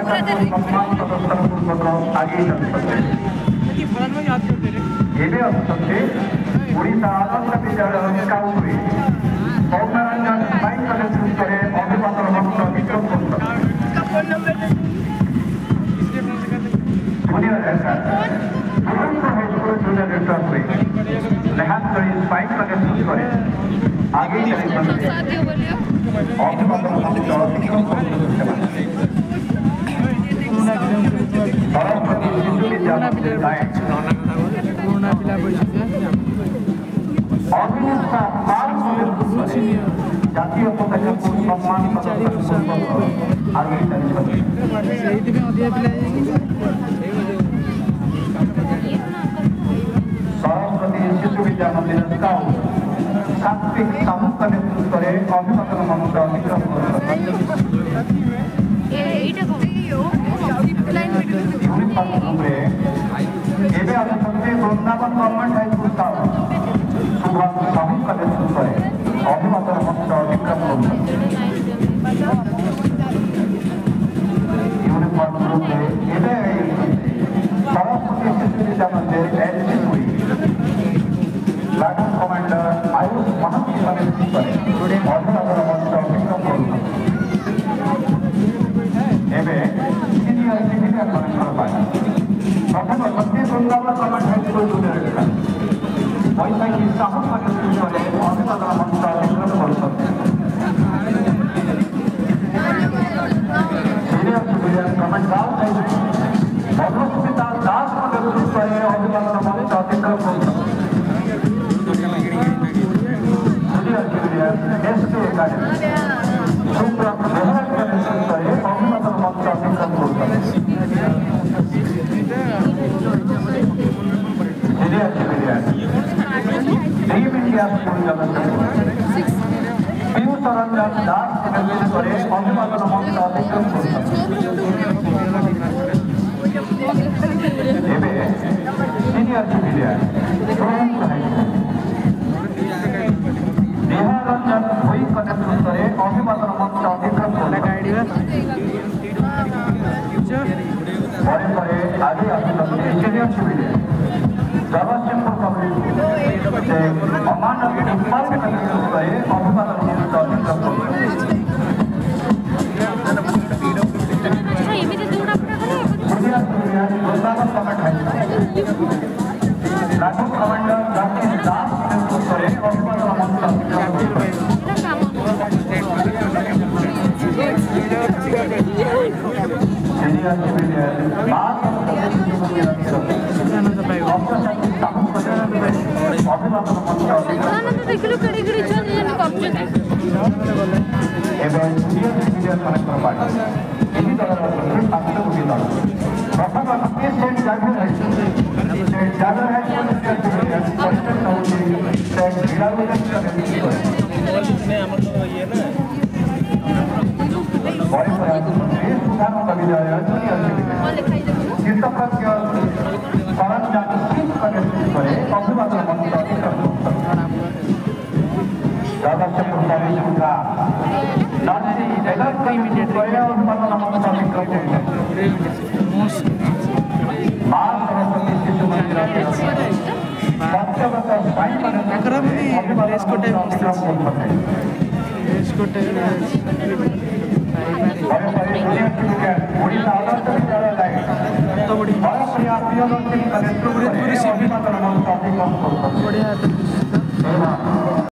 सम्मान सदस्यपूर्वक आगे चलते ओडिशा आदर्श विद्यालय स्काउट सौम्यरंजन साइंस नेतृत्व में अभिवादन मंच विक्रम जूनियर हाईस्कूल जूनियर इंटर्स नेहात साइंस नेतृत्व में आगे अभिवादन मंच विक्रम सरस्वती शिशु विद्यालय জাতীয় পতাকাকে সম্মান আগে সরস্বতী শিশু বিদ্যা মন্দির স্কাউট সাত্বিক সামুহিক নেতৃত্বে অভিবাদন মঞ্চ অতিক্রম ଏବେ ଆସୁଛନ୍ତି Vrindavan government high school scout Subhash ସାହୁଙ୍କ ନେତୃତ୍ୱରେ ଅଭିବାଦନ ମଞ୍ଚ ଅତିକ୍ରମ କରୁଛନ୍ତି ୟୁନିଫର୍ମ ଗ୍ରୁପରେ ଏବେ ସରସ୍ୱତୀ ଶିଶୁ ବିଦ୍ୟା ମନ୍ଦିର LC2 ପ୍ଲାଟୁନ୍ କମାଣ୍ଡର ଆୟୁଷ ମହାନ୍ତିଙ୍କ ନେତୃତ୍ୱରେ ଅଭିବାଦନ ମଞ୍ଚ ଅତିକ୍ରମ କରୁଛନ୍ତି ଏବେ ସିନିୟର ସିଭିଲିଆନ ମାନଙ୍କର ପାଇଁ प्रथम सत्य Vrindavan government high school junior Vaishakhi Sahu नेतृत्व में अभिवादन मंच अतिक्रम गवर्नमेंट गाँव मधुस्मिता दास नेतृत्व में अभिवादन मंच अतिक्रम SK एकाडेमी सुब्रत मेहरा नेतृत्व में अभिवादन मंच अतिक्रम सरंजन दास नेतृत्व में अभिवादन मंच अतिक्रम सीनियर सिविलियन निहारंजन भोईक नेतृत्व में अभिवादन मंच अतिक्रम परे आगे सीनियर सिविलियन जगतसिंहपुर कम्युनिटी अमानव इकबाल के नेतृत्व में अभिवादन मंच अतिक्रम Vrindavan government high school platoon commander Rakesh Das नेतृत्व में अभिवादन मंच अतिक्रम सीनियर सिविलियन ओडिशा आदर्श विद्यालय